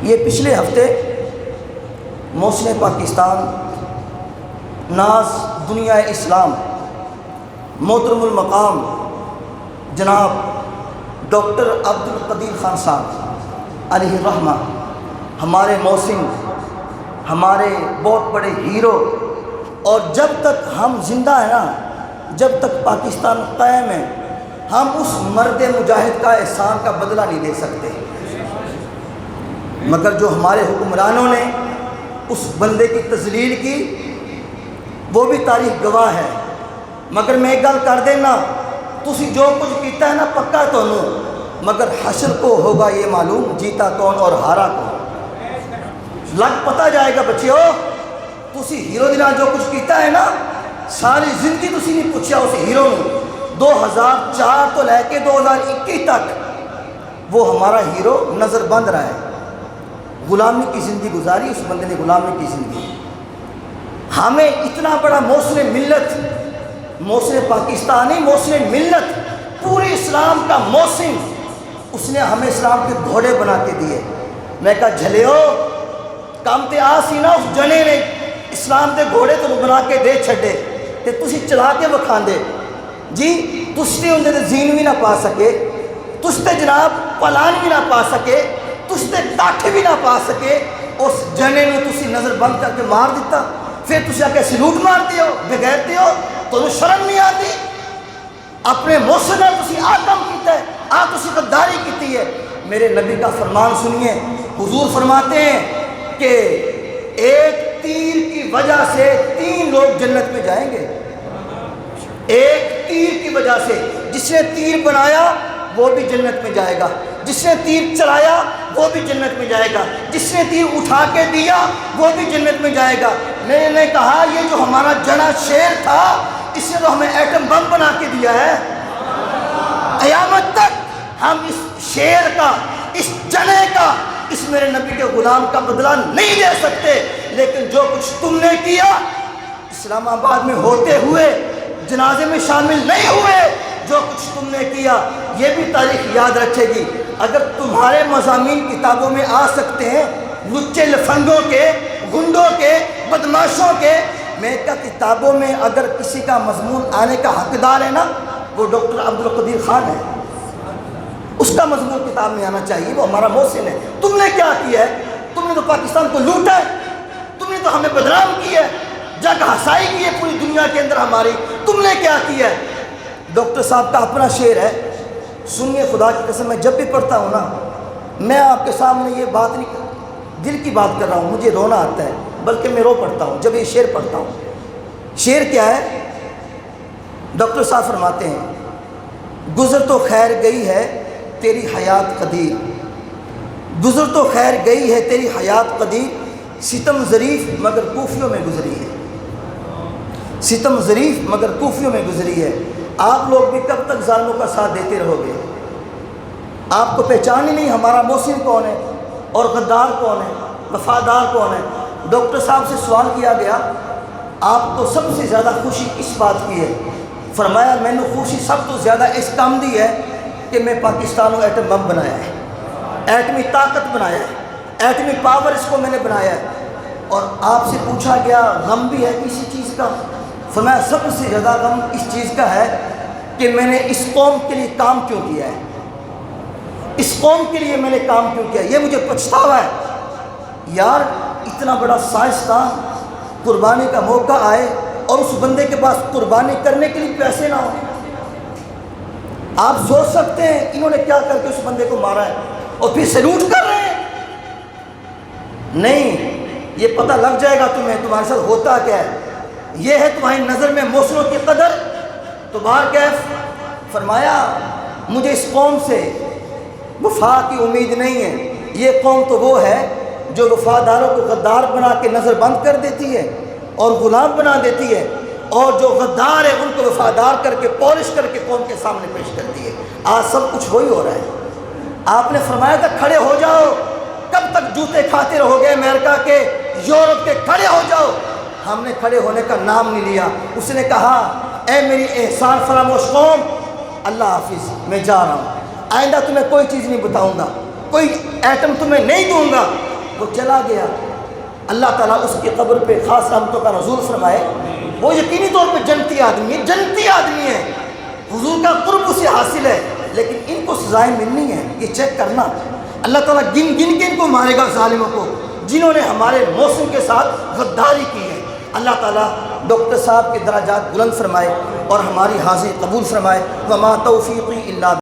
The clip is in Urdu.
یہ پچھلے ہفتے محسن پاکستان ناز دنیا اسلام محترم المقام جناب ڈاکٹر عبدالقدیر خان صاحب علیہ الرحمہ، ہمارے محسن، ہمارے بہت بڑے ہیرو، اور جب تک ہم زندہ ہیں نا، جب تک پاکستان قائم ہے، ہم اس مرد مجاہد کا احسان کا بدلہ نہیں دے سکتے، مگر جو ہمارے حکمرانوں نے اس بندے کی تذلیل کی وہ بھی تاریخ گواہ ہے۔ مگر میں ایک گل کر دینا، تسی جو کچھ کیتا ہے نا پکا تونوں، مگر حشر کو ہوگا یہ معلوم جیتا کون اور ہارا کون۔ لگ پتہ جائے گا بچیو، تسی ہیرو دے نال جو کچھ کیتا ہے نا، ساری زندگی تسی نہیں پوچھا اس ہیرو نے۔ 2004 تو لے کے 2021 تک وہ ہمارا ہیرو نظر بند رہا ہے، غلامی کی زندگی گزاری اس بندے نے، غلامی کی زندگی۔ ہمیں اتنا بڑا محسن ملت، محسن پاکستانی، محسن ملت، پورے اسلام کا محسن، اس نے ہمیں اسلام کے گھوڑے بنا کے دیے۔ میں کہا جھلیو کام تے آسی نا، اس جنے نے اسلام دے گھوڑے تو بنا کے دے چھڑے تے تسی چلا کے وکھان دے جی، تس تے اندر زین بھی نہ پا سکے، تس تے جناب پلان بھی نہ پا سکے، تس تے ڈاٹھے بھی نہ پا سکے، اس جنے نے تسی نظر بند کر کے مار دیتا، پھر تسی آکے سلوٹ مار دیو، بغیرتے ہو، تو شرم نہیں آتی؟ اپنے محسن تسی کام کیتا ہے، تسی غداری کیتی ہے۔ میرے نبی کا فرمان سنیے، حضور فرماتے ہیں کہ ایک تیر کی وجہ سے 3 لوگ جنت میں جائیں گے۔ ایک تیر کی وجہ سے، جس نے تیر بنایا وہ بھی جنت میں جائے گا، جس نے تیر چلایا وہ بھی جنت میں جائے گا، جس نے تیر اٹھا کے دیا وہ بھی جنت میں جائے گا۔ میں نے کہا یہ جو ہمارا جنا شیر تھا، اس نے تو ہمیں ایٹم بم بنا کے دیا ہے۔ قیامت تک ہم اس شیر کا، اس جنے کا، اس میرے نبی کے غلام کا بدلہ نہیں دے سکتے، لیکن جو کچھ تم نے کیا، اسلام آباد میں ہوتے ہوئے جنازے میں شامل نہیں ہوئے، جو کچھ تم نے کیا یہ بھی تاریخ یاد رکھے گی۔ اگر تمہارے مضامین کتابوں میں آ سکتے ہیں، لچے لفنگوں کے، گنڈوں کے، بدماشوں کے، میں کہا کتابوں میں اگر کسی کا مضمون آنے کا حقدار ہے نا، وہ ڈاکٹر عبدالقدیر خان ہے، اس کا مضمون کتاب میں آنا چاہیے، وہ ہمارا محسن ہے۔ تم نے کیا کیا ہے؟ تم نے تو پاکستان کو لوٹا ہے، تم نے تو ہمیں بدنام کیا ہے، جگ ہسائی کی ہے پوری دنیا کے اندر ہماری، تم نے کیا کیا ہے؟ ڈاکٹر صاحب کا اپنا شعر ہے، سنیے خدا کی قسم، میں جب بھی پڑھتا ہوں نا، میں آپ کے سامنے یہ بات نہیں، دل کی بات کر رہا ہوں، مجھے رونا آتا ہے، بلکہ میں رو پڑھتا ہوں جب یہ شعر پڑھتا ہوں۔ شعر کیا ہے؟ ڈاکٹر صاحب فرماتے ہیں، گزر تو خیر گئی ہے تیری حیات قدیر، گزر تو خیر گئی ہے تیری حیات قدیر، ستم ظریف مگر کوفیوں میں گزری ہے، ستم ظریف مگر کوفیوں میں گزری ہے۔ آپ لوگ بھی کب تک ظالموں کا ساتھ دیتے رہو گے؟ آپ کو پہچان ہی نہیں ہمارا محسن کون ہے اور غدار کون ہے، وفادار کون ہے۔ ڈاکٹر صاحب سے سوال کیا گیا، آپ کو سب سے زیادہ خوشی کس بات کی ہے؟ فرمایا میں نے خوشی سب تو زیادہ اس کام دی ہے کہ میں پاکستان کو ایٹم بم بنایا ہے، ایٹمی طاقت بنایا ہے، ایٹمی پاور اس کو میں نے بنایا ہے۔ اور آپ سے پوچھا گیا غم بھی ہے کسی چیز کا؟ فرمایا سب سے زیادہ غم اس چیز کا ہے کہ میں نے اس قوم کے لیے کام کیوں کیا ہے، اس قوم کے لیے میں نے کام کیوں کیا، یہ مجھے پچھتاوا ہے۔ یار اتنا بڑا سائنسدان، قربانی کا موقع آئے اور اس بندے کے پاس قربانی کرنے کے لیے پیسے نہ ہوں۔ آپ سوچ سکتے ہیں انہوں نے کیا کر کے اس بندے کو مارا ہے، اور پھر سیلوٹ کر رہے ہیں؟ نہیں، یہ پتہ لگ جائے گا تمہیں تمہارے ساتھ ہوتا کیا ہے۔ یہ ہے تمہاری نظر میں محسنوں کی قدر تو بار کیف؟ فرمایا مجھے اس قوم سے وفا کی امید نہیں ہے، یہ قوم تو وہ ہے جو وفاداروں کو غدار بنا کے نظر بند کر دیتی ہے اور غلام بنا دیتی ہے، اور جو غدار ہے ان کو وفادار کر کے پالش کر کے قوم کے سامنے پیش کرتی ہے۔ آج سب کچھ وہی ہو رہا ہے۔ آپ نے فرمایا تھا کھڑے ہو جاؤ، کب تک جوتے کھاتے رہو گے امریکہ کے، یورپ کے؟ کھڑے ہو جاؤ۔ ہم نے کھڑے ہونے کا نام نہیں لیا۔ اس نے کہا اے میری احسان فراموش قوم، اللہ حافظ، میں جا رہا ہوں، آئندہ تمہیں کوئی چیز نہیں بتاؤں گا، کوئی ایٹم تمہیں نہیں دوں گا، وہ چلا گیا، اللہ تعالیٰ اس کی قبر پہ خاص رحمتوں کا نزول فرمائے، وہ یقینی طور پہ جنتی آدمی ہے، جنتی آدمی ہے، حضور کا قرب اسے حاصل ہے، لیکن ان کو سزائیں ملنی ہیں، یہ چیک کرنا۔ اللہ تعالیٰ گن گن کے ان کو مارے گا ظالموں کو جنہوں نے ہمارے موسم کے ساتھ غداری کی ہے۔ اللہ تعالیٰ ڈاکٹر صاحب کے درجات بلند فرمائے اور ہماری حاضری قبول فرمائے۔ وما توفیقی الا